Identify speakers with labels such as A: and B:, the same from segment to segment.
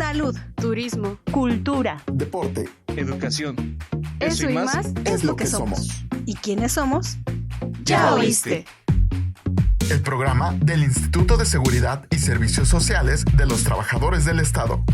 A: salud,
B: turismo,
C: cultura,
D: deporte,
E: educación.
B: Eso y más
D: es lo que somos.
A: ¿Y quiénes somos?
B: Ya oíste.
D: El programa del Instituto de Seguridad y Servicios Sociales de los Trabajadores del Estado.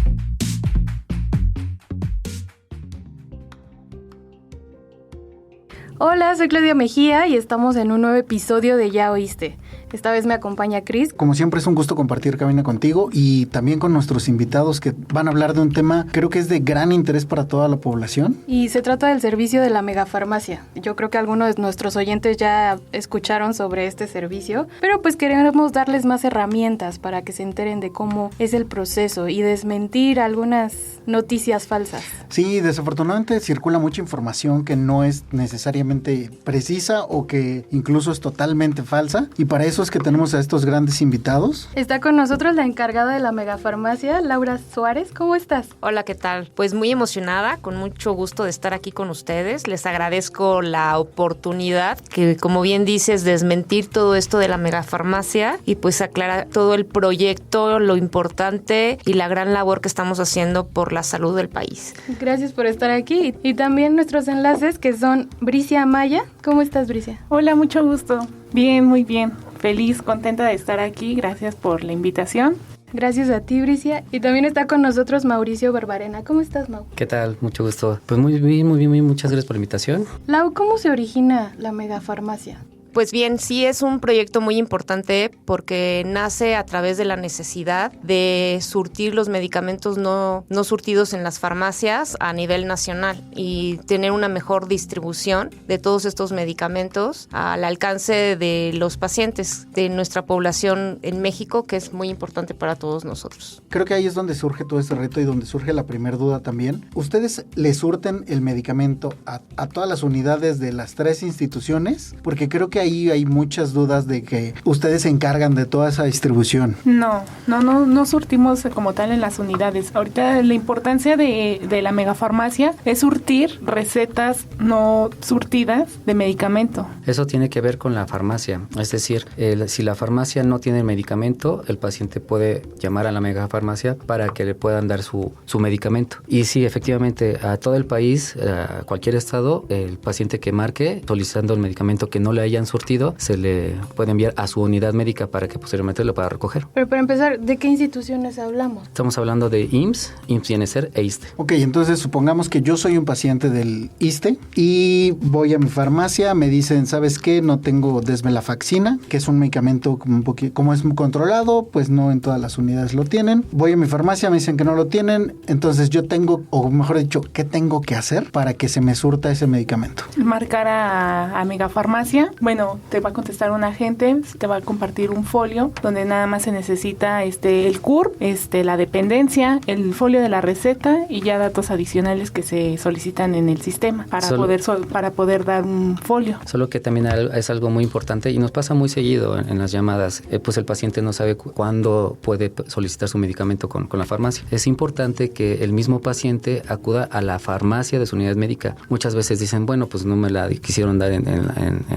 B: Hola, soy Claudia Mejía y estamos en un nuevo episodio de Ya Oíste. Esta vez me acompaña Cris.
F: Como siempre es un gusto compartir cabina contigo y también con nuestros invitados que van a hablar de un tema creo que es de gran interés para toda la población.
B: Y se trata del servicio de la megafarmacia. Yo creo que algunos de nuestros oyentes ya escucharon sobre este servicio, pero pues queremos darles más herramientas para que se enteren de cómo es el proceso y desmentir algunas noticias falsas.
F: Sí, desafortunadamente circula mucha información que no es necesariamente precisa o que incluso es totalmente falsa y para eso es que tenemos a estos grandes invitados.
B: Está con nosotros la encargada de la megafarmacia, Laura Suárez. ¿Cómo estás?
G: Hola, ¿qué tal? Pues muy emocionada, con mucho gusto de estar aquí con ustedes. Les agradezco la oportunidad que, como bien dices, desmentir todo esto de la megafarmacia y pues aclarar todo el proyecto, lo importante y la gran labor que estamos haciendo por la salud del país.
B: Gracias por estar aquí. Y también nuestros enlaces que son Bricia Amaya. ¿Cómo estás, Bricia?
C: Hola, mucho gusto. Bien, muy bien. Feliz, contenta de estar aquí. Gracias por la invitación.
B: Gracias a ti, Bricia. Y también está con nosotros Mauricio Barbarena. ¿Cómo estás, Mau?
H: ¿Qué tal? Mucho gusto. Pues muy bien. Muchas gracias por la invitación.
B: Lau, ¿cómo se origina la megafarmacia?
G: Pues bien, sí es un proyecto muy importante porque nace a través de la necesidad de surtir los medicamentos no surtidos en las farmacias a nivel nacional y tener una mejor distribución de todos estos medicamentos al alcance de los pacientes de nuestra población en México, que es muy importante para todos nosotros.
F: Creo que ahí es donde surge todo este reto y donde surge la primera duda también. ¿Ustedes le surten el medicamento a todas las unidades de las 3 instituciones? Porque creo que ahí hay muchas dudas de que ustedes se encargan de toda esa distribución.
C: No surtimos como tal en las unidades. Ahorita la importancia de la megafarmacia es surtir recetas no surtidas de medicamento.
H: Eso tiene que ver con la farmacia. Es decir, si la farmacia no tiene el medicamento, el paciente puede llamar a la megafarmacia para que le puedan dar su medicamento. Y sí, efectivamente, a todo el país, a cualquier estado, el paciente que marque solicitando el medicamento que no le hayan surtido, se le puede enviar a su unidad médica para que posteriormente lo pueda recoger.
B: Pero para empezar, ¿de qué instituciones hablamos?
H: Estamos hablando de IMSS, Bienestar e ISSSTE.
F: Ok, entonces supongamos que yo soy un paciente del ISSSTE y voy a mi farmacia, me dicen, ¿sabes qué? No tengo desvenlafaxina, que es un medicamento como es muy controlado, pues no en todas las unidades lo tienen. Voy a mi farmacia, me dicen que no lo tienen, entonces yo tengo, o mejor dicho, ¿qué tengo que hacer para que se me surta ese medicamento?
C: Marcar a megafarmacia. Bueno, te va a contestar un agente, te va a compartir un folio donde nada más se necesita el CUR, la dependencia, el folio de la receta y ya datos adicionales que se solicitan en el sistema para poder dar un folio.
H: Solo que también es algo muy importante y nos pasa muy seguido en las llamadas, pues el paciente no sabe cuándo puede solicitar su medicamento con la farmacia. Es importante que el mismo paciente acuda a la farmacia de su unidad médica. Muchas veces dicen, bueno, pues no me la quisieron dar en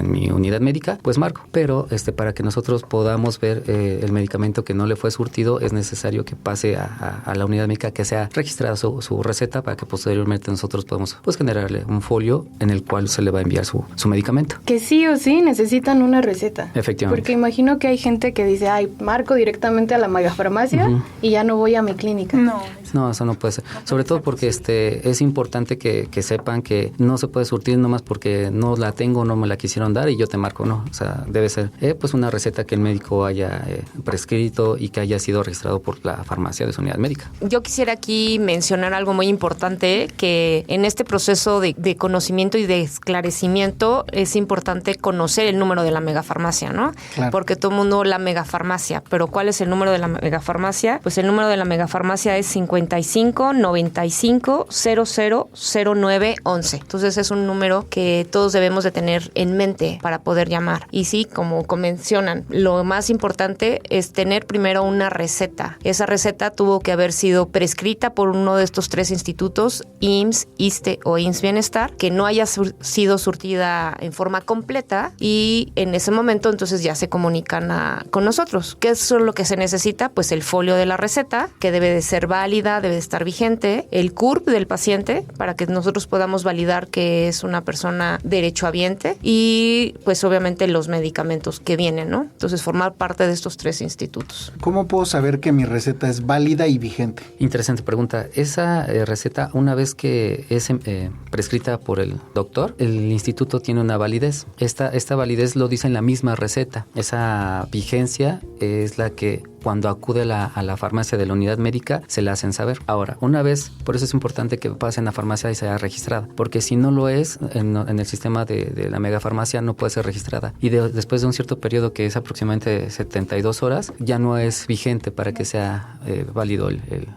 H: mi unidad médica, pues marco. Pero para que nosotros podamos ver el medicamento que no le fue surtido, es necesario que pase a la unidad médica, que sea registrada su receta para que posteriormente nosotros podamos generarle un folio en el cual se le va a enviar su medicamento.
B: Que sí o sí necesitan una receta.
H: Efectivamente.
B: Porque imagino que hay gente que dice, marco directamente a la megafarmacia y ya no voy a mi clínica.
H: No, eso no puede ser. Sobre todo porque es importante que sepan que no se puede surtir nomás porque no la tengo, no me la quisieron dar y yo te marco, no. O sea, debe ser pues una receta que el médico haya prescrito y que haya sido registrado por la farmacia de su unidad médica.
G: Yo quisiera aquí mencionar algo muy importante, que en este proceso de conocimiento y de esclarecimiento es importante conocer el número de la megafarmacia, ¿no?
F: Claro.
G: Porque todo el mundo la megafarmacia, pero ¿cuál es el número de la megafarmacia? Pues el número de la megafarmacia es 55 95 00 09 11. Entonces es un número que todos debemos de tener en mente para poder llamar. Y sí, como mencionan, lo más importante es tener primero una receta. Esa receta tuvo que haber sido prescrita por uno de estos 3 institutos, IMSS, ISSSTE o IMSS Bienestar, que no haya sido surtida en forma completa, y en ese momento entonces ya se comunican con nosotros. ¿Qué es lo que se necesita? Pues el folio de la receta, que debe de ser válido válida, debe estar vigente, el CURP del paciente para que nosotros podamos validar que es una persona derechohabiente y pues obviamente los medicamentos que vienen, ¿no? Entonces formar parte de estos 3 institutos.
F: ¿Cómo puedo saber que mi receta es válida y vigente?
H: Interesante pregunta. Esa receta, una vez que es prescrita por el doctor, el instituto tiene una validez. Esta validez lo dice en la misma receta. Esa vigencia es la que cuando acude a la farmacia de la unidad médica se la hacen saber. Ahora, una vez, por eso es importante que pase en la farmacia y sea registrada, porque si no lo es, en el sistema de la megafarmacia no puede ser registrada. Y después de un cierto periodo que es aproximadamente 72 horas, ya no es vigente para que sea válido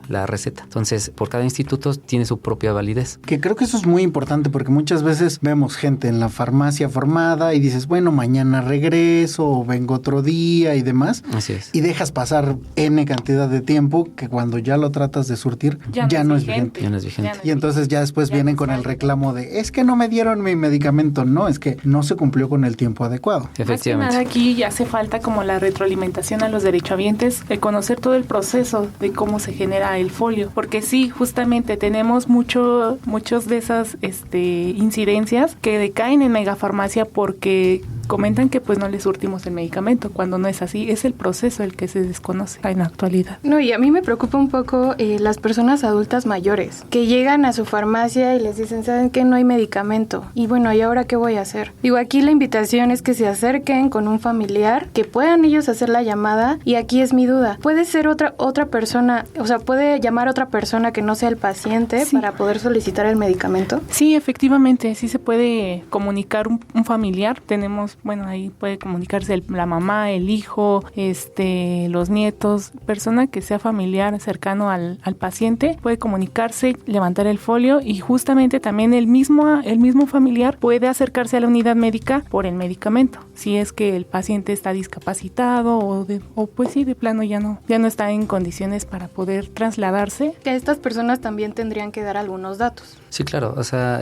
H: la receta. Entonces, por cada instituto tiene su propia validez.
F: Que creo que eso es muy importante porque muchas veces vemos gente en la farmacia formada y dices, bueno, mañana regreso o vengo otro día y demás.
H: Así es.
F: Y dejas pasar N cantidad de tiempo que cuando ya lo tratas de surtir ya no es vigente.
H: Ya no es vigente.
F: Y entonces ya después vienen con el reclamo de es que no me dieron mi medicamento. No, es que no se cumplió con el tiempo adecuado.
H: Efectivamente.
C: Más que nada aquí ya hace falta como la retroalimentación a los derechohabientes, de conocer todo el proceso de cómo se genera el folio, porque sí, justamente tenemos muchos de esas incidencias que decaen en megafarmacia porque comentan que pues no les surtimos el medicamento, cuando no es así, es el proceso el que se desconoce en la actualidad.
B: No, y a mí me preocupa un poco las personas adultas mayores que llegan a su farmacia y les dicen, ¿saben qué? No hay medicamento. Y bueno, ¿y ahora qué voy a hacer? Digo, aquí la invitación es que se acerquen con un familiar, que puedan ellos hacer la llamada, y aquí es mi duda. ¿Puede ser otra persona, o sea, puede llamar a otra persona que no sea el paciente para poder solicitar el medicamento?
C: Sí, efectivamente, sí se puede comunicar un familiar. Tenemos, bueno, ahí puede comunicarse la mamá, el hijo, los nietos, persona que sea familiar cercano al paciente, puede comunicarse, levantar el folio y justamente también el mismo familiar puede acercarse a la unidad médica por el medicamento, si es que el paciente está discapacitado o pues sí, de plano ya no está en condiciones para poder trasladarse.
B: Que estas personas también tendrían que dar algunos datos.
H: Sí, claro, o sea,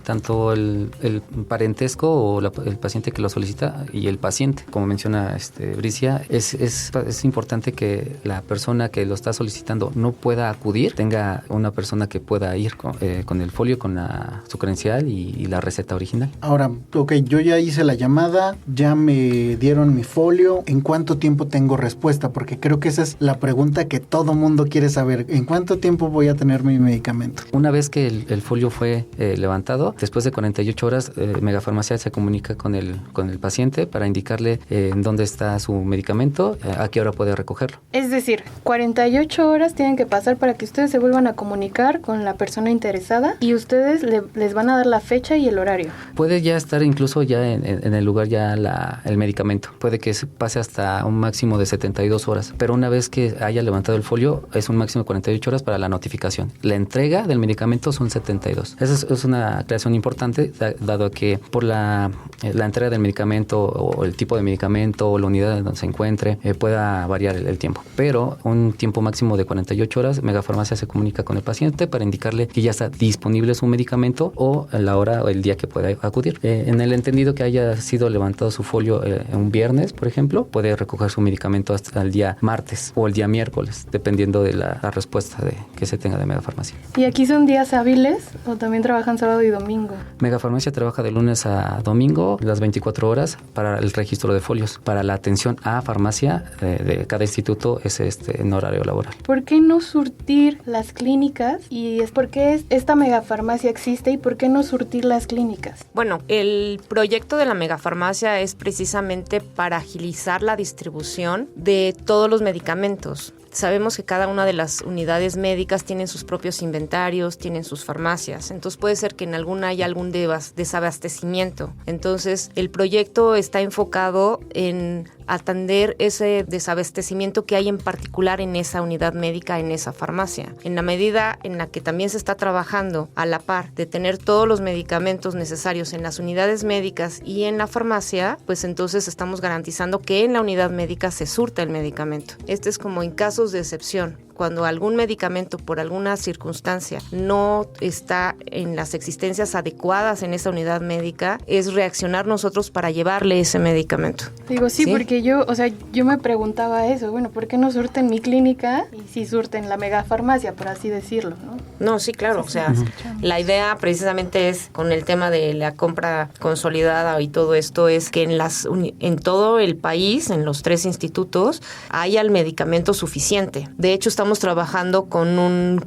H: tanto el parentesco o el paciente que lo solicita y el paciente, como menciona Bricia, es importante que la persona que lo está solicitando no pueda acudir, tenga una persona que pueda ir con el folio, con su credencial y la receta original.
F: Ahora, ok, yo ya hice la llamada, ya me dieron mi folio, ¿en cuánto tiempo tengo respuesta? Porque creo que esa es la pregunta que todo mundo quiere saber, ¿en cuánto tiempo voy a tener mi medicamento?
H: Una vez que el folio fue levantado, después de 48 horas, Megafarmacia se comunica con el paciente para indicarle en dónde está su medicamento, a qué hora puede recogerlo.
B: Es decir, 48 horas tienen que pasar para que ustedes se vuelvan a comunicar con la persona interesada y ustedes les van a dar la fecha y el horario.
H: Puede ya estar incluso ya en el lugar ya el medicamento. Puede que pase hasta un máximo de 72 horas, pero una vez que haya levantado el folio es un máximo de 48 horas para la notificación. La entrega del medicamento son 72. Esa es una aclaración importante, dado que por la entrega del medicamento o el tipo de medicamento o la unidad en donde se encuentre pueda variar el tiempo. Pero un tiempo máximo de 48 horas, Megafarmacia se comunica con el paciente para indicarle que ya está disponible su medicamento o la hora o el día que pueda acudir. En el entendido que haya sido levantado su folio un viernes, por ejemplo, puede recoger su medicamento hasta el día martes o el día miércoles, dependiendo de la respuesta que se tenga de Megafarmacia.
B: ¿Y aquí son días hábiles o también trabajan sábado y domingo?
H: Megafarmacia trabaja de lunes a domingo, las 24 horas para el registro de folios. Para la atención a farmacia de cada instituto es en horario laboral.
B: ¿Por qué no surtir las clínicas? Y es por qué esta megafarmacia existe y por qué no surtir las clínicas.
G: Bueno, el proyecto de la megafarmacia es precisamente para agilizar la distribución de todos los medicamentos. Sabemos que cada una de las unidades médicas tienen sus propios inventarios, tienen sus farmacias. Entonces puede ser que en alguna haya algún desabastecimiento. Entonces el proyecto está enfocado en atender ese desabastecimiento que hay en particular en esa unidad médica, en esa farmacia. En la medida en la que también se está trabajando a la par de tener todos los medicamentos necesarios en las unidades médicas y en la farmacia, pues entonces estamos garantizando que en la unidad médica se surta el medicamento. Este es como en casos de excepción. cuando algún medicamento por alguna circunstancia no está en las existencias adecuadas en esa unidad médica, es reaccionar nosotros para llevarle ese medicamento.
B: Digo, sí, porque yo me preguntaba eso, bueno, ¿por qué no surten mi clínica y sí surten la megafarmacia, por así decirlo, ¿no?
G: No, sí, claro, o sea, la idea precisamente es, con el tema de la compra consolidada y todo esto, es que en todo el país, en los 3 institutos, haya el medicamento suficiente. De hecho, estamos trabajando con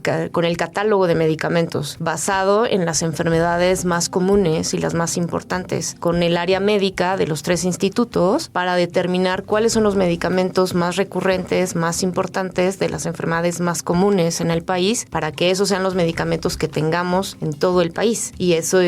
G: el catálogo de medicamentos basado en las enfermedades más comunes y las más importantes, con el área médica de los 3 institutos para determinar cuáles son los medicamentos más recurrentes, más importantes de las enfermedades más comunes en el país, para que esos sean los medicamentos que tengamos en todo el país y eso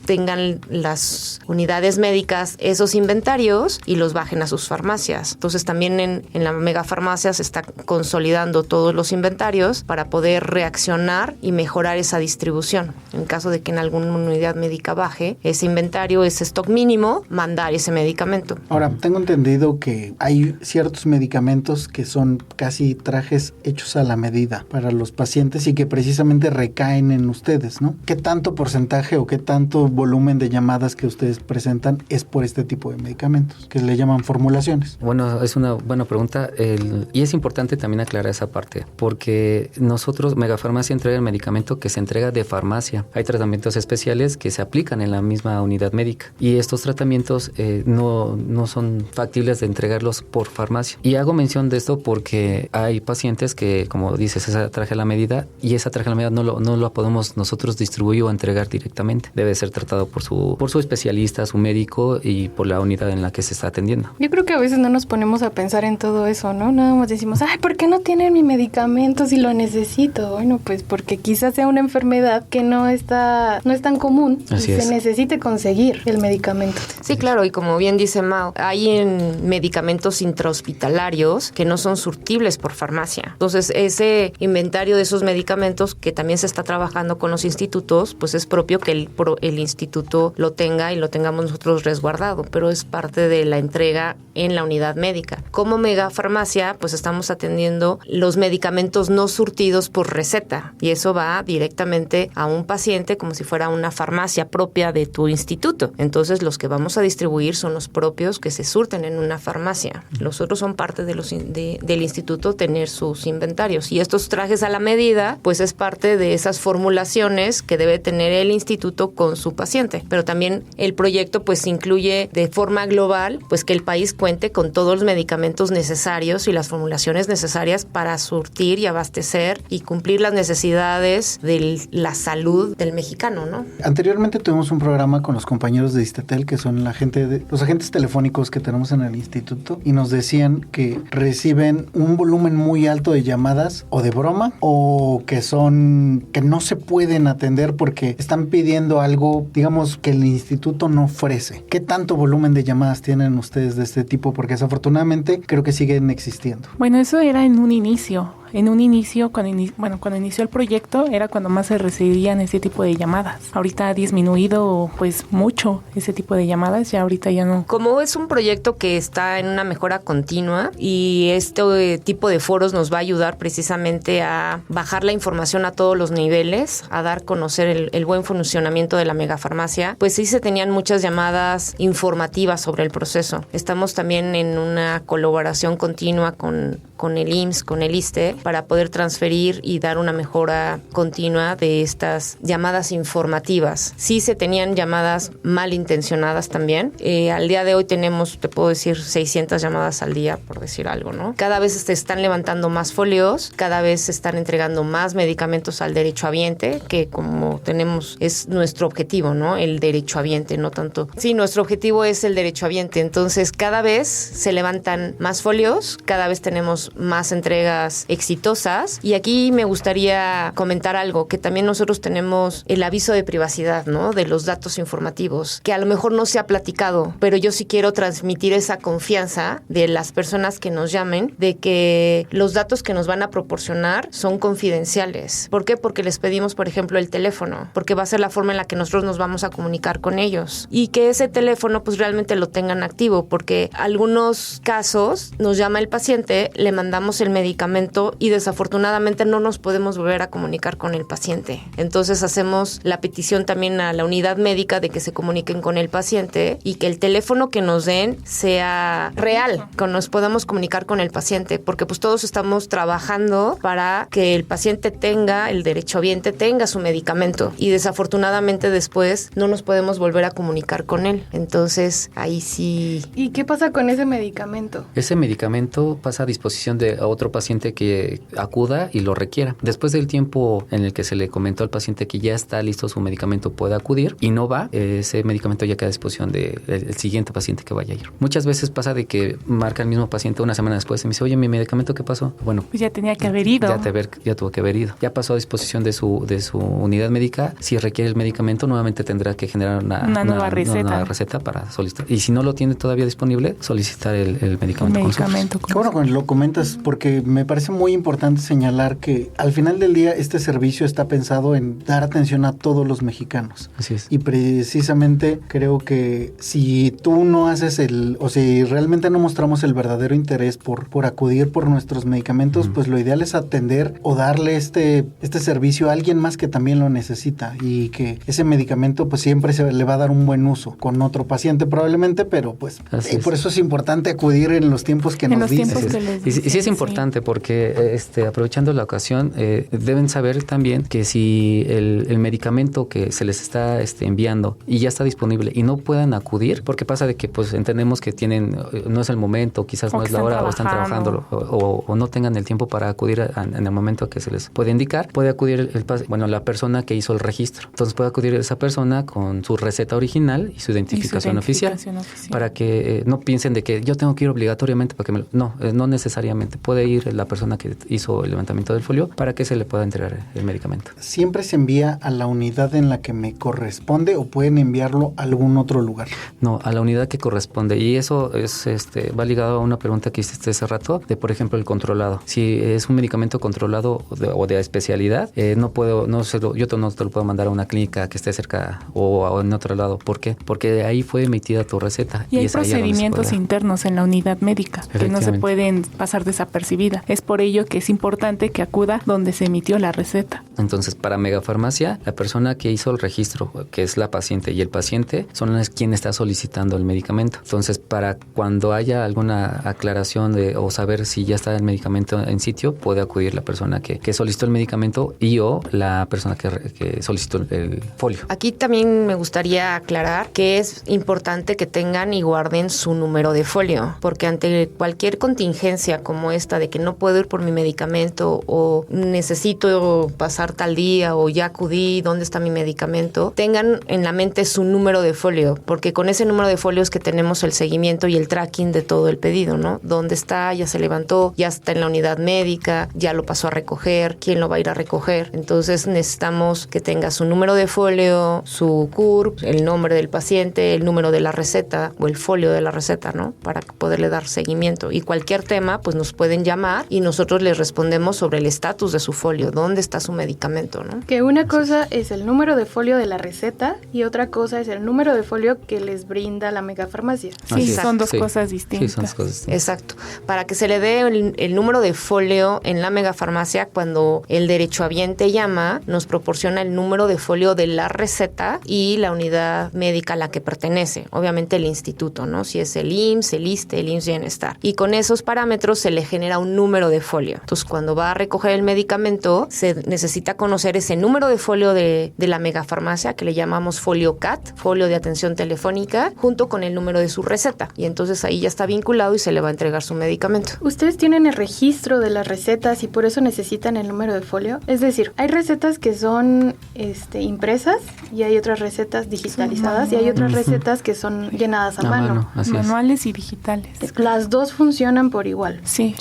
G: tengan las unidades médicas esos inventarios y los bajen a sus farmacias. Entonces también en la megafarmacia se está consolidando todos los inventarios para poder reaccionar y mejorar esa distribución. En caso de que en alguna unidad médica baje ese inventario, ese stock mínimo, mandar ese medicamento.
F: Ahora, tengo entendido que hay ciertos medicamentos que son casi trajes hechos a la medida para los pacientes y que precisamente recaen en ustedes, ¿no? ¿Qué tanto porcentaje o qué tanto volumen de llamadas que ustedes presentan es por este tipo de medicamentos, que le llaman formulaciones?
H: Bueno, es una buena pregunta y es importante también aclarar esa parte, porque nosotros, Megafarmacia, entrega el medicamento que se entrega de farmacia. Hay tratamientos especiales que se aplican en la misma unidad médica y estos tratamientos no son factibles de entregarlos por farmacia. Y hago mención de esto porque hay pacientes que, como dices, esa traje a la medida, y esa traje a la medida no lo podemos nosotros distribuir o entregar directamente. Debe ser tratado por su especialista, su médico y por la unidad en la que se está atendiendo.
B: Yo creo que a veces no nos ponemos a pensar en todo eso, ¿no? Nada más decimos, ay, ¿por qué no tienen mi medicamento si lo necesito? Bueno, pues porque quizás sea una enfermedad que no es tan común y se necesite conseguir el medicamento.
G: Sí, claro, y como bien dice Mao, hay medicamentos intrahospitalarios que no son surtibles por farmacia. Entonces, ese inventario de esos medicamentos que también se está trabajando con los institutos, pues es propio que el instituto lo tenga y lo tengamos nosotros resguardado, pero es parte de la entrega en la unidad médica. Como megafarmacia, pues estamos atendiendo los medicamentos no surtidos por receta y eso va directamente a un paciente como si fuera una farmacia propia de tu instituto. Entonces, los que vamos a distribuir son los propios que se surten en una farmacia. Los otros son parte del instituto tener sus inventarios y estos trajes a la medida, pues es parte de esas formulaciones que debe tener el instituto con su paciente. Pero también el proyecto pues incluye de forma global pues que el país cuente con todos los medicamentos necesarios y las formulaciones necesarias para surtir y abastecer y cumplir las necesidades de la salud del mexicano, ¿no?
F: Anteriormente tuvimos un programa con los compañeros de Istatel, que son los agentes telefónicos que tenemos en el instituto, y nos decían que reciben un volumen muy alto de llamadas o de broma o que no se pueden atender porque están pidiendo algo, digamos, que el instituto no ofrece. ¿Qué tanto volumen de llamadas tienen ustedes de este tipo? Porque desafortunadamente creo que siguen existiendo.
C: Bueno, eso era en un inicio. Cuando inició el proyecto, era cuando más se recibían ese tipo de llamadas. Ahorita ha disminuido pues mucho ese tipo de llamadas, ya ahorita ya no.
G: Como es un proyecto que está en una mejora continua y este tipo de foros nos va a ayudar precisamente a bajar la información a todos los niveles, a dar a conocer el buen funcionamiento de la megafarmacia, pues sí se tenían muchas llamadas informativas sobre el proceso. Estamos también en una colaboración continua con el IMSS, con el ISSSTE, para poder transferir y dar una mejora continua de estas llamadas informativas. Sí se tenían llamadas malintencionadas también. Al día de hoy tenemos, te puedo decir, 600 llamadas al día, por decir algo, ¿no? Cada vez se están levantando más folios, cada vez se están entregando más medicamentos al derechohabiente, que como tenemos, es nuestro objetivo, ¿no? El derechohabiente, no tanto. Sí, nuestro objetivo es el derechohabiente. Entonces, cada vez se levantan más folios, cada vez tenemos más entregas exitosas. Y aquí me gustaría comentar algo, que también nosotros tenemos el aviso de privacidad, ¿no? De los datos informativos, que a lo mejor no se ha platicado, pero yo sí quiero transmitir esa confianza de las personas que nos llamen, de que los datos que nos van a proporcionar son confidenciales. ¿Por qué? Porque les pedimos, por ejemplo, el teléfono, porque va a ser la forma en la que nosotros nos vamos a comunicar con ellos. Y que ese teléfono pues realmente lo tengan activo, porque algunos casos nos llama el paciente, le mandamos el medicamento y desafortunadamente no nos podemos volver a comunicar con el paciente. Entonces hacemos la petición también a la unidad médica de que se comuniquen con el paciente y que el teléfono que nos den sea real, que nos podamos comunicar con el paciente, porque pues todos estamos trabajando para que el paciente tenga, el derechohabiente tenga su medicamento y desafortunadamente después no nos podemos volver a comunicar con él. Entonces ahí sí.
B: ¿Y qué pasa con ese medicamento?
H: Ese medicamento pasa a disposición de otro paciente que acuda y lo requiera. Después del tiempo en el que se le comentó al paciente que ya está listo su medicamento, puede acudir y no va, ese medicamento ya queda a disposición del siguiente paciente que vaya a ir. Muchas veces pasa de que marca el mismo paciente una semana después y me dice, oye, ¿mi medicamento qué pasó? Bueno,
C: pues ya tenía que haber ido.
H: Ya tuvo que haber ido. Ya pasó a disposición de su unidad médica. Si requiere el medicamento, nuevamente tendrá que generar una nueva receta para solicitar. Y si no lo tiene todavía disponible, solicitar el medicamento.
F: Qué bueno cuando lo comentas, porque me parece muy importante señalar que al final del día este servicio está pensado en dar atención a todos los mexicanos.
H: Así es.
F: Y precisamente creo que si tú no haces o si realmente no mostramos el verdadero interés por acudir por nuestros medicamentos, pues lo ideal es atender o darle este servicio a alguien más que también lo necesita y que ese medicamento pues siempre se le va a dar un buen uso con otro paciente probablemente, pero pues por eso es importante acudir en los tiempos que nos dicen.
H: Y sí es importante porque aprovechando la ocasión deben saber también que si el medicamento que se les está enviando y ya está disponible y no puedan acudir, porque pasa de que pues entendemos que no es el momento, quizás no es la hora o están trabajando o no tengan el tiempo para acudir en el momento que se les puede indicar, puede acudir la persona que hizo el registro. Entonces puede acudir esa persona con su receta original y su identificación oficial para que no piensen de que yo tengo que ir obligatoriamente para que no necesariamente. Puede ir la persona que hizo el levantamiento del folio para que se le pueda entregar el medicamento.
F: ¿Siempre se envía a la unidad en la que me corresponde o pueden enviarlo a algún otro lugar?
H: No, a la unidad que corresponde. Y eso es va ligado a una pregunta que hiciste hace rato de, por ejemplo, el controlado. Si es un medicamento controlado o de especialidad, yo no te lo puedo mandar a una clínica que esté cerca o en otro lado. ¿Por qué? Porque ahí fue emitida tu receta.
C: Y hay procedimientos internos en la unidad médica que no se pueden pasar desapercibidas. Es por ello que es importante que acuda donde se emitió la receta.
H: Entonces, para Megafarmacia, la persona que hizo el registro, que es la paciente y el paciente, son quien está solicitando el medicamento. Entonces, para cuando haya alguna aclaración o saber si ya está el medicamento en sitio, puede acudir la persona que solicitó el medicamento o la persona que solicitó el folio.
G: Aquí también me gustaría aclarar que es importante que tengan y guarden su número de folio, porque ante cualquier contingencia como esta de que no puedo ir por mi medicamento o necesito pasar tal día o ya acudí, ¿dónde está mi medicamento? Tengan en la mente su número de folio, porque con ese número de folio es que tenemos el seguimiento y el tracking de todo el pedido, ¿no? ¿Dónde está? ¿Ya se levantó? ¿Ya está en la unidad médica? ¿Ya lo pasó a recoger? ¿Quién lo va a ir a recoger? Entonces necesitamos que tenga su número de folio, su CURP, el nombre del paciente, el número de la receta o el folio de la receta, ¿no? Para poderle dar seguimiento. Y cualquier tema, pues nos pueden llamar y nosotros les respondemos sobre el estatus de su folio, dónde está su medicamento, ¿no?
B: Que una cosa es el número de folio de la receta y otra cosa es el número de folio que les brinda la Megafarmacia.
C: Sí, son dos cosas distintas.
H: Sí, son dos cosas distintas.
G: Exacto. Para que se le dé el número de folio en la Megafarmacia, cuando el derechohabiente llama, nos proporciona el número de folio de la receta y la unidad médica a la que pertenece. Obviamente el instituto, ¿no? Si es el IMSS, el ISSSTE, el IMSS Bienestar. Y con esos parámetros se le genera un número de folio. Entonces, cuando va a recoger el medicamento, se necesita conocer ese número de folio de la Megafarmacia, que le llamamos folio CAT, folio de atención telefónica, junto con el número de su receta. Y entonces ahí ya está vinculado y se le va a entregar su medicamento.
B: ¿Ustedes tienen el registro de las recetas y por eso necesitan el número de folio? Es decir, hay recetas que son impresas y hay otras recetas digitalizadas y hay otras recetas que son llenadas a mano.
C: Manuales y digitales.
B: Las dos funcionan por igual.
G: Sí,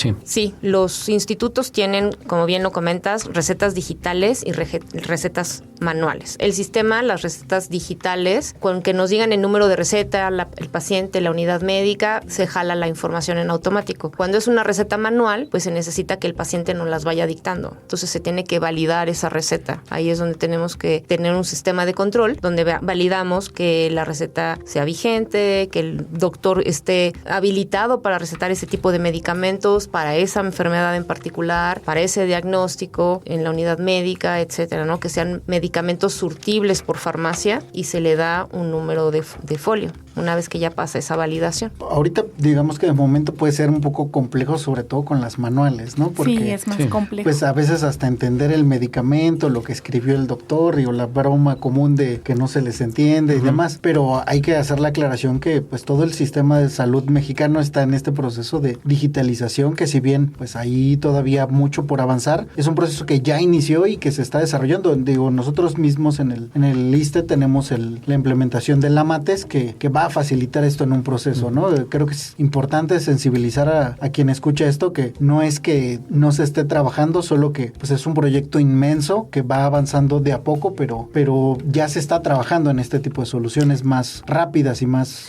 G: los institutos tienen, como bien lo comentas, recetas digitales y recetas manuales. El sistema, las recetas digitales, con que nos digan el número de receta, el paciente, la unidad médica, se jala la información en automático. Cuando es una receta manual, pues se necesita que el paciente nos las vaya dictando. Entonces se tiene que validar esa receta. Ahí es donde tenemos que tener un sistema de control donde validamos que la receta sea vigente, que el doctor esté habilitado para recetar ese tipo de medicamentos para esa enfermedad en particular, para ese diagnóstico en la unidad médica, etcétera, ¿no? Que sean medicamentos surtibles por farmacia y se le da un número de folio una vez que ya pasa esa validación.
F: Ahorita digamos que de momento puede ser un poco complejo, sobre todo con las manuales, ¿no? Porque
C: sí, es más complejo.
F: Pues a veces hasta entender el medicamento, lo que escribió el doctor o la broma común de que no se les entiende y demás, pero hay que hacer la aclaración que pues todo el sistema de salud mexicano está en este proceso de digitalización, que si bien pues ahí todavía mucho por avanzar, es un proceso que ya inició y que se está desarrollando. Digo, nosotros mismos en el ISSSTE tenemos la implementación del AMATES que va a facilitar esto en un proceso, ¿no? Creo que es importante sensibilizar a quien escucha esto, que no es que no se esté trabajando, solo que pues es un proyecto inmenso que va avanzando de a poco, pero ya se está trabajando en este tipo de soluciones más rápidas y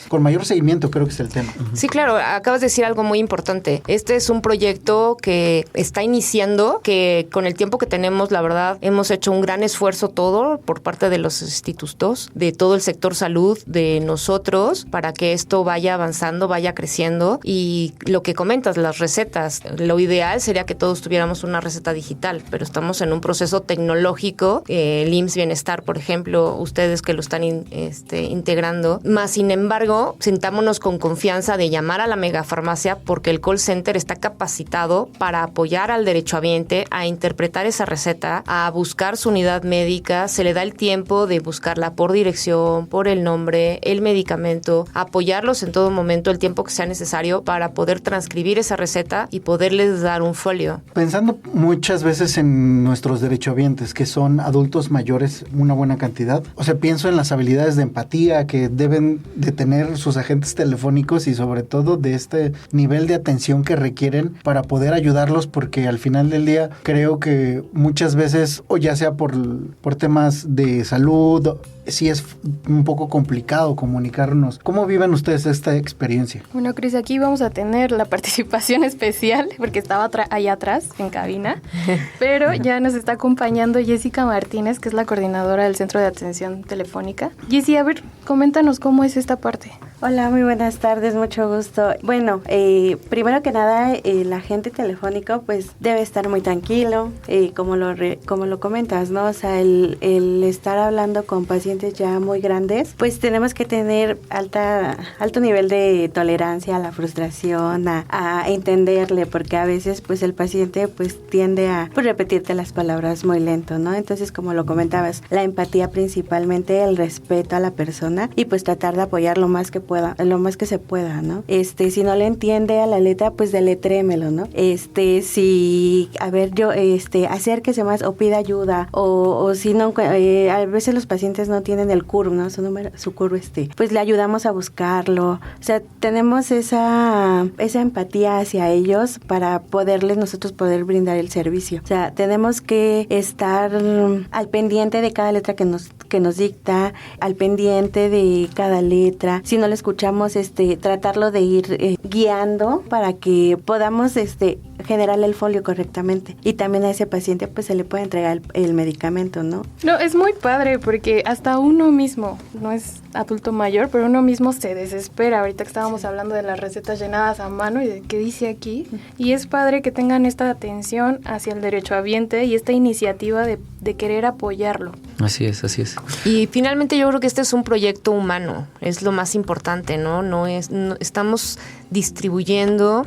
F: con mayor seguimiento, creo que es el tema.
G: Sí, claro, acabas de decir algo muy importante. Este es un proyecto que está iniciando, que con el tiempo que tenemos, la verdad, hemos hecho un gran esfuerzo todo por parte de los institutos, de todo el sector salud, de nosotros, para que esto vaya avanzando, vaya creciendo. Y lo que comentas, las recetas, lo ideal sería que todos tuviéramos una receta digital, pero estamos en un proceso tecnológico, el IMSS Bienestar, por ejemplo, ustedes que lo están integrando. Más sin embargo, sintámonos con confianza de llamar a la megafarmacia porque el call center está capacitado para apoyar al derechohabiente a interpretar esa receta, a buscar su unidad médica, se le da el tiempo de buscarla por dirección, por el nombre, el medicamento, apoyarlos en todo momento, el tiempo que sea necesario para poder transcribir esa receta y poderles dar un folio.
F: Pensando muchas veces en nuestros derechohabientes, que son adultos mayores, una buena cantidad, o sea, pienso en las habilidades de empatía que deben de tener sus agentes telefónicos y sobre todo de este nivel de atención que requieren para poder ayudarlos, porque al final del día creo que muchas veces, o ya sea por temas de salud, sí es un poco complicado comunicarnos. ¿Cómo viven ustedes esta experiencia?
B: Bueno, Cris, aquí vamos a tener la participación especial, porque estaba allá atrás, en cabina, pero ya nos está acompañando Jessica Martínez, que es la coordinadora del Centro de Atención Telefónica. Jessy, a ver, coméntanos cómo es esta parte.
A: Hola, muy buenas tardes, mucho gusto. Bueno, primero que nada, el agente telefónico pues debe estar muy tranquilo, como lo comentas, ¿no? O sea, el estar hablando con pacientes ya muy grandes, pues tenemos que tener alto nivel de tolerancia a la frustración, a entenderle, porque a veces pues el paciente pues tiende a repetirte las palabras muy lento, ¿no? Entonces, como lo comentabas, la empatía principalmente, el respeto a la persona y pues tratar de apoyar lo más que se pueda, ¿no? Si no le entiende a la letra, pues deletrémelo, ¿no? Acérquese más o pida ayuda, o si no, a veces los pacientes no tienen el CURV, ¿no? Su CURV, pues le ayudamos a buscarlo. O sea, tenemos esa empatía hacia ellos para nosotros poder brindar el servicio. O sea, tenemos que estar al pendiente de cada letra que nos dicta, al pendiente de cada letra. Si no lo escuchamos, tratarlo de ir guiando para que podamos generar el folio correctamente. Y también a ese paciente pues se le puede entregar el medicamento, ¿no?
B: No, es muy padre porque hasta uno mismo, no es adulto mayor, pero uno mismo se desespera. Ahorita que estábamos hablando de las recetas llenadas a mano y de qué dice aquí. Y es padre que tengan esta atención hacia el derechohabiente y esta iniciativa de querer apoyarlo.
H: Así es.
G: Y finalmente yo creo que este es un proyecto humano, es lo más importante, ¿no? No estamos distribuyendo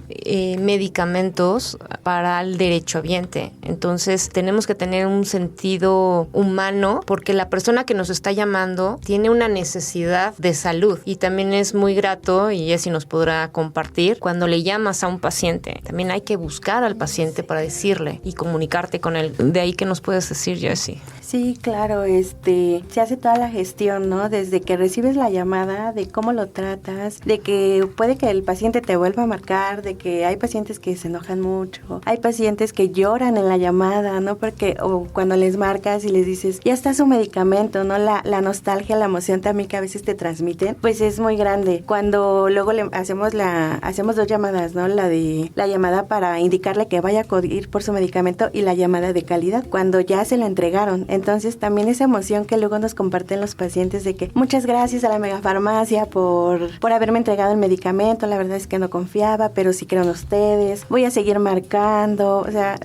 G: medicamentos para el derechohabiente. Entonces tenemos que tener un sentido humano porque la persona que nos está llamando tiene una necesidad de salud y también es muy grato, y Jessy nos podrá compartir, cuando le llamas a un paciente, también hay que buscar al paciente para decirle y comunicarte con él. De ahí, ¿qué nos puedes decir, Jessy?
A: Sí, claro, se hace toda la gestión, ¿no? Desde que recibes la llamada, de cómo lo tratas, de que puede que el paciente paciente te vuelva a marcar, de que hay pacientes que se enojan mucho, hay pacientes que lloran en la llamada, ¿no? Porque o cuando les marcas y les dices, ya está su medicamento, ¿no? La nostalgia, la emoción también que a veces te transmiten, pues es muy grande. Cuando luego le hacemos 2 llamadas, ¿no? La llamada para indicarle que vaya a ir por su medicamento y la llamada de calidad, cuando ya se lo entregaron. Entonces también esa emoción que luego nos comparten los pacientes de que muchas gracias a la megafarmacia por haberme entregado el medicamento, la verdad es que no confiaba, pero sí creo en ustedes, voy a seguir marcando, o sea,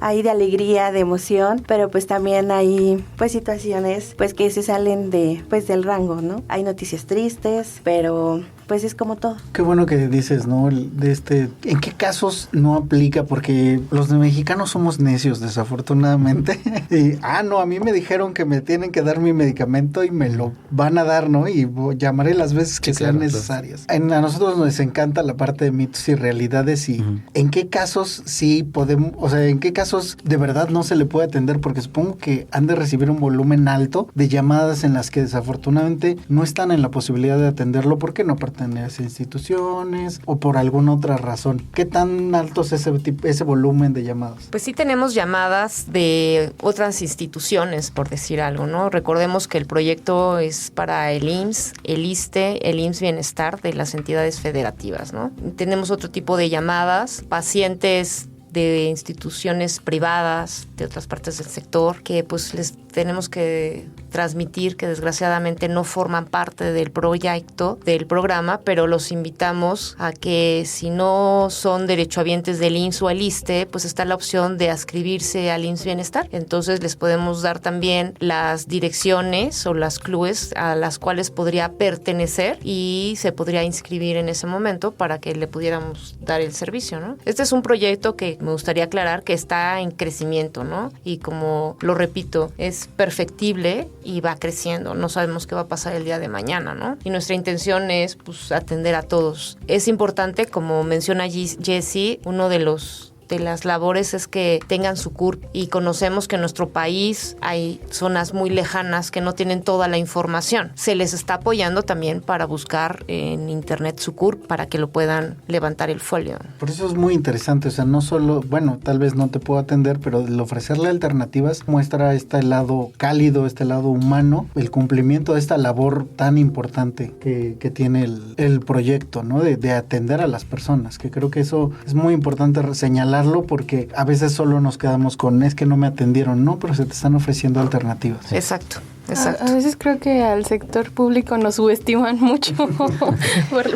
A: hay de alegría, de emoción, pero pues también hay pues situaciones pues que se salen del rango, ¿no? Hay noticias tristes, pero pues es como todo.
F: Qué bueno que dices, ¿no? ¿En qué casos no aplica? Porque los mexicanos somos necios, desafortunadamente. Y, no, a mí me dijeron que me tienen que dar mi medicamento y me lo van a dar, ¿no? Y llamaré las veces que sean necesarias. A nosotros nos encanta la parte de mitos y realidades y ¿en qué casos sí podemos, o sea, en qué casos de verdad no se le puede atender? Porque supongo que han de recibir un volumen alto de llamadas en las que desafortunadamente no están en la posibilidad de atenderlo porque no pertenecen a esas instituciones o por alguna otra razón. ¿Qué tan alto es ese volumen de llamadas?
G: Pues sí tenemos llamadas de otras instituciones, por decir algo, ¿no? Recordemos que el proyecto es para el IMSS, el ISSSTE, el IMSS Bienestar de las entidades federativas, ¿no? Tenemos otro tipo de llamadas, pacientes de instituciones privadas, de otras partes del sector, que pues les tenemos que transmitir que desgraciadamente no forman parte del proyecto, del programa, pero los invitamos a que si no son derechohabientes del IMSS o el ISSSTE, pues está la opción de adscribirse al IMSS Bienestar. Entonces les podemos dar también las direcciones o las CLUES a las cuales podría pertenecer y se podría inscribir en ese momento para que le pudiéramos dar el servicio, ¿no? Este es un proyecto que me gustaría aclarar que está en crecimiento, ¿no? Y como lo repito, es perfectible y va creciendo. No sabemos qué va a pasar el día de mañana, ¿no? Y nuestra intención es, pues, atender a todos. Es importante, como menciona Jessie, uno de las labores es que tengan su CURP y conocemos que en nuestro país hay zonas muy lejanas que no tienen toda la información. Se les está apoyando también para buscar en internet su CURP para que lo puedan levantar el folio.
F: Por eso es muy interesante, o sea, no solo, bueno, tal vez no te puedo atender, pero el ofrecerle alternativas muestra este lado cálido, este lado humano, el cumplimiento de esta labor tan importante que tiene el proyecto, ¿no? De atender a las personas, que creo que eso es muy importante señalar, porque a veces solo nos quedamos con es que no me atendieron, no, pero se te están ofreciendo alternativas.
G: Sí. Exacto.
B: A veces creo que al sector público nos subestiman mucho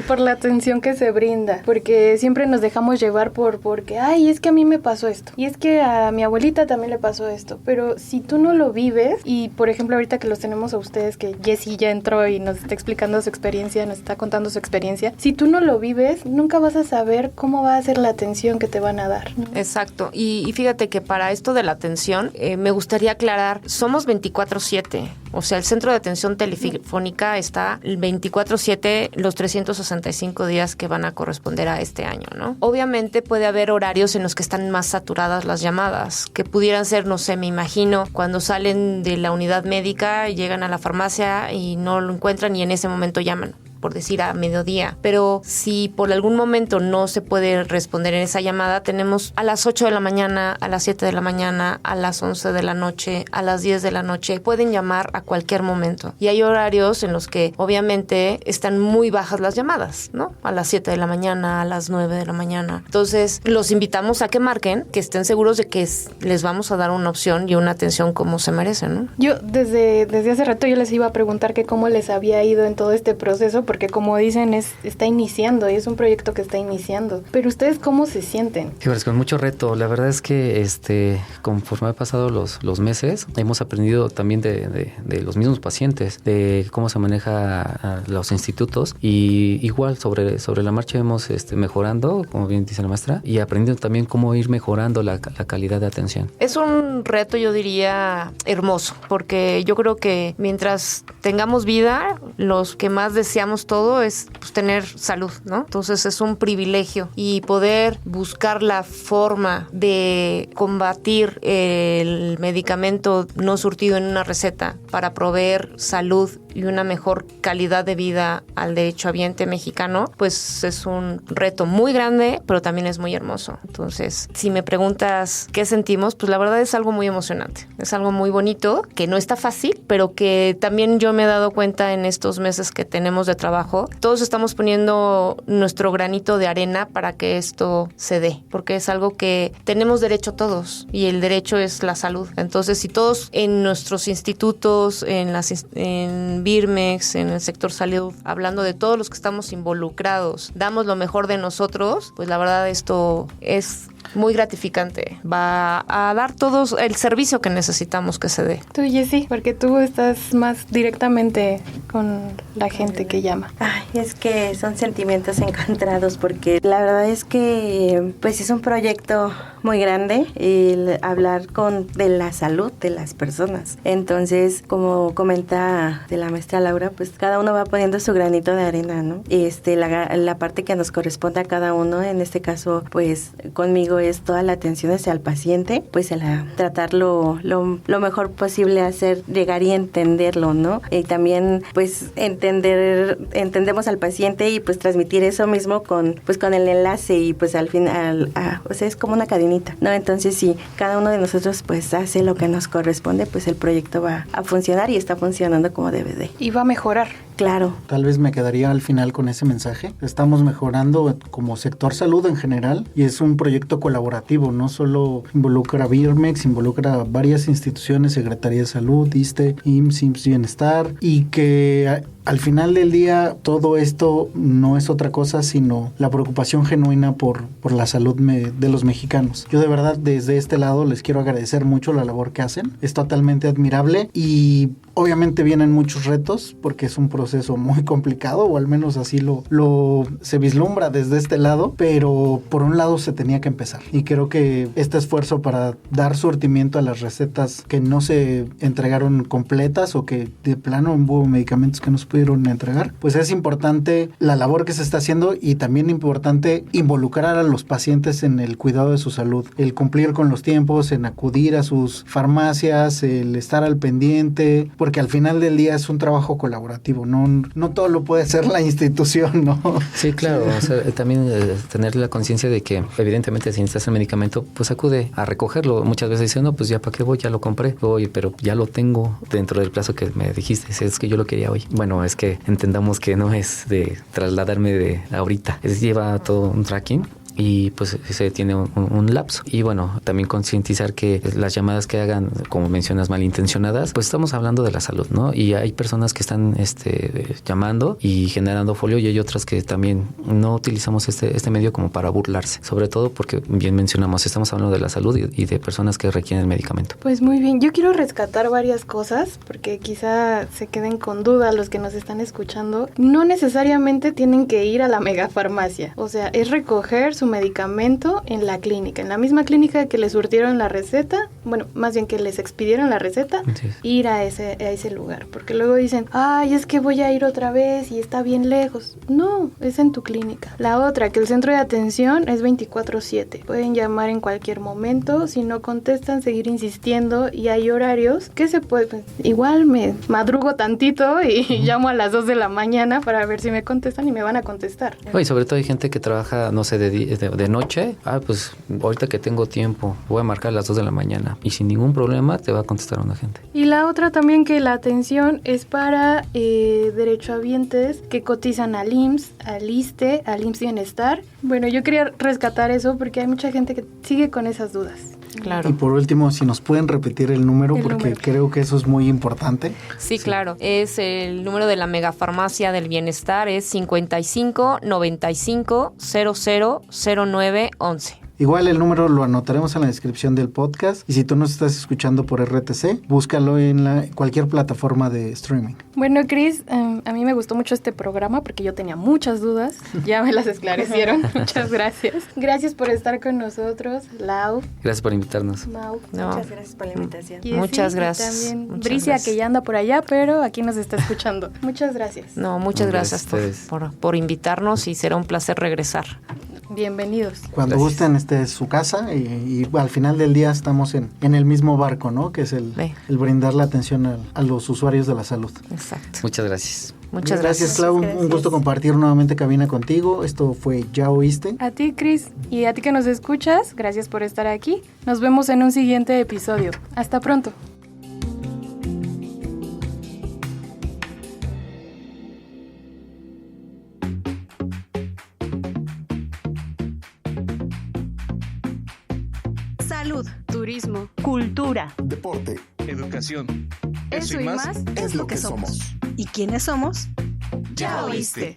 B: por la atención que se brinda, porque siempre nos dejamos llevar porque, ay, es que a mí me pasó esto, y es que a mi abuelita también le pasó esto, pero si tú no lo vives, y por ejemplo ahorita que los tenemos a ustedes, que Jessie ya entró y nos está explicando su experiencia, nos está contando su experiencia, si tú no lo vives, nunca vas a saber cómo va a ser la atención que te van a dar, ¿no?
G: Exacto, y fíjate que para esto de la atención, me gustaría aclarar, somos 24/7, o sea, el centro de atención telefónica está 24/7 los 365 días que van a corresponder a este año, ¿no? Obviamente puede haber horarios en los que están más saturadas las llamadas, que pudieran ser, no sé, me imagino, cuando salen de la unidad médica, llegan a la farmacia y no lo encuentran y en ese momento llaman, por decir a mediodía, pero si por algún momento no se puede responder en esa llamada, tenemos a las 8 de la mañana, a las 7 de la mañana, a las 11 de la noche, a las 10 de la noche, pueden llamar a cualquier momento. Y hay horarios en los que obviamente están muy bajas las llamadas, ¿no? A las 7 de la mañana, a las 9 de la mañana. Entonces, los invitamos a que marquen, que estén seguros de que les vamos a dar una opción y una atención como se merecen, ¿no?
B: Yo desde hace rato yo les iba a preguntar que cómo les había ido en todo este proceso, porque como dicen, está iniciando y es un proyecto que está iniciando. Pero ¿ustedes cómo se sienten?
H: Sí, pues con mucho reto. La verdad es que conforme han pasado los meses, hemos aprendido también de los mismos pacientes, de cómo se maneja a los institutos, y igual sobre la marcha hemos mejorando, como bien dice la maestra, y aprendiendo también cómo ir mejorando la calidad de atención.
G: Es un reto, yo diría, hermoso, porque yo creo que mientras tengamos vida, los que más deseamos todo es, pues, tener salud, ¿no? Entonces es un privilegio y poder buscar la forma de combatir el medicamento no surtido en una receta para proveer salud y una mejor calidad de vida al derechohabiente mexicano, pues es un reto muy grande, pero también es muy hermoso. Entonces, si me preguntas qué sentimos, pues la verdad es algo muy emocionante, es algo muy bonito, que no está fácil, pero que también yo me he dado cuenta en estos meses que tenemos de trabajo, todos estamos poniendo nuestro granito de arena para que esto se dé, porque es algo que tenemos derecho todos, y el derecho es la salud. Entonces, si todos en nuestros institutos, en Birmex, en el sector salud, hablando de todos los que estamos involucrados, damos lo mejor de nosotros, pues la verdad esto es muy gratificante. Va a dar todos el servicio que necesitamos que se dé.
B: Tú, Jessy, porque tú estás más directamente con la gente que llama.
A: Ay, es que son sentimientos encontrados, porque la verdad es que pues es un proyecto muy grande el hablar de la salud de las personas. Entonces, como comenta de la maestra Laura, pues cada uno va poniendo su granito de arena, ¿no? La parte que nos corresponde a cada uno, en este caso, pues conmigo es toda la atención hacia el paciente, pues tratarlo lo mejor posible, hacer llegar y entenderlo, ¿no? Y también pues entendemos al paciente y pues transmitir eso mismo con el enlace, y pues al final, o sea, es como una cadenita, ¿no? Entonces si cada uno de nosotros pues hace lo que nos corresponde, pues el proyecto va a funcionar y está funcionando como debe de.
B: Y va a mejorar.
A: Claro.
F: Tal vez me quedaría al final con ese mensaje. Estamos mejorando como sector salud en general, y es un proyecto colaborativo, no solo involucra a Birmex, involucra a varias instituciones, Secretaría de Salud, ISSSTE, IMSS Bienestar, y que al final del día todo esto no es otra cosa sino la preocupación genuina por la salud de los mexicanos. Yo de verdad desde este lado les quiero agradecer mucho la labor que hacen. Es totalmente admirable, y obviamente vienen muchos retos porque es un proceso muy complicado, o al menos así se vislumbra desde este lado, pero por un lado se tenía que empezar, y creo que este esfuerzo para dar surtimiento a las recetas que no se entregaron completas, o que de plano hubo medicamentos que no se pudieron entregar, pues es importante la labor que se está haciendo, y también importante involucrar a los pacientes en el cuidado de su salud, el cumplir con los tiempos, en acudir a sus farmacias, el estar al pendiente, porque al final del día es un trabajo colaborativo, no todo lo puede hacer la institución, ¿no?
H: Sí, claro, o sea, también tener la conciencia de que evidentemente si necesitas el medicamento, pues acude a recogerlo. Muchas veces dicen, no, pues ya para qué voy, ya lo compré. Oye, pero ya lo tengo dentro del plazo que me dijiste, es que yo lo quería hoy. Bueno, es que entendamos que no es de trasladarme de ahorita, lleva todo un tracking. Y pues se tiene un lapso. Y bueno, también concientizar que las llamadas que hagan, como mencionas, malintencionadas, pues estamos hablando de la salud, ¿no? Y hay personas que están llamando y generando folio, y hay otras que también no utilizamos este medio como para burlarse. Sobre todo porque, bien mencionamos, estamos hablando de la salud y de personas que requieren el medicamento.
B: Pues muy bien, yo quiero rescatar varias cosas, porque quizá se queden con duda los que nos están escuchando. No necesariamente tienen que ir a la megafarmacia, o sea, es recoger su medicamento en la clínica, en la misma clínica que les surtieron la receta, bueno, más bien que les expidieron la receta, sí. Ir a ese lugar, porque luego dicen, ay, es que voy a ir otra vez y está bien lejos. No, es en tu clínica. La otra, que el centro de atención es 24/7, pueden llamar en cualquier momento, si no contestan, seguir insistiendo, y hay horarios que se puede, pues, igual me madrugo tantito y llamo a las 2 de la mañana para ver si me contestan, y me van a contestar.
H: Y sobre todo hay gente que trabaja, no sé, de noche. Pues ahorita que tengo tiempo, voy a marcar a las 2 de la mañana, y sin ningún problema te va a contestar una gente.
B: Y la otra también, que la atención es para derechohabientes que cotizan al IMSS, al ISSSTE, al IMSS Bienestar. Bueno, yo quería rescatar eso porque hay mucha gente que sigue con esas dudas.
G: Claro.
F: Y por último, si nos pueden repetir el número, porque creo que eso es muy importante.
G: Sí, claro. Es el número de la megafarmacia del bienestar, es 55 95 00 09 11.
F: Igual el número lo anotaremos en la descripción del podcast, y si tú nos estás escuchando por RTC, búscalo en cualquier plataforma de streaming.
B: Bueno, Cris, a mí me gustó mucho este programa porque yo tenía muchas dudas, ya me las esclarecieron. Muchas gracias. Gracias por estar con nosotros, Lau.
H: Gracias por invitarnos.
B: Mau.
A: No. Muchas gracias por la invitación.
B: Jessy,
G: muchas gracias.
B: Y también
G: muchas
B: Bricia,
G: gracias.
B: que ya anda por allá, pero aquí nos está escuchando. Muchas gracias.
G: No, muchas gracias por invitarnos, y será un placer regresar.
B: Bienvenidos.
F: Cuando gusten, este es su casa y al final del día estamos en el mismo barco, ¿no? Que es el brindar la atención a los usuarios de la salud.
G: Exacto.
H: Muchas gracias.
G: Muchas
F: gracias, Clau.
A: Gracias.
F: Un gusto compartir nuevamente cabina contigo. Esto fue Ya Oíste.
B: A ti, Cris, y a ti que nos escuchas, gracias por estar aquí. Nos vemos en un siguiente episodio. Hasta pronto.
E: Salud,
I: Turismo.
E: cultura,
D: Deporte.
J: Educación.
I: Eso y más
D: Es lo que somos.
E: ¿y quiénes somos?
I: Ya oíste.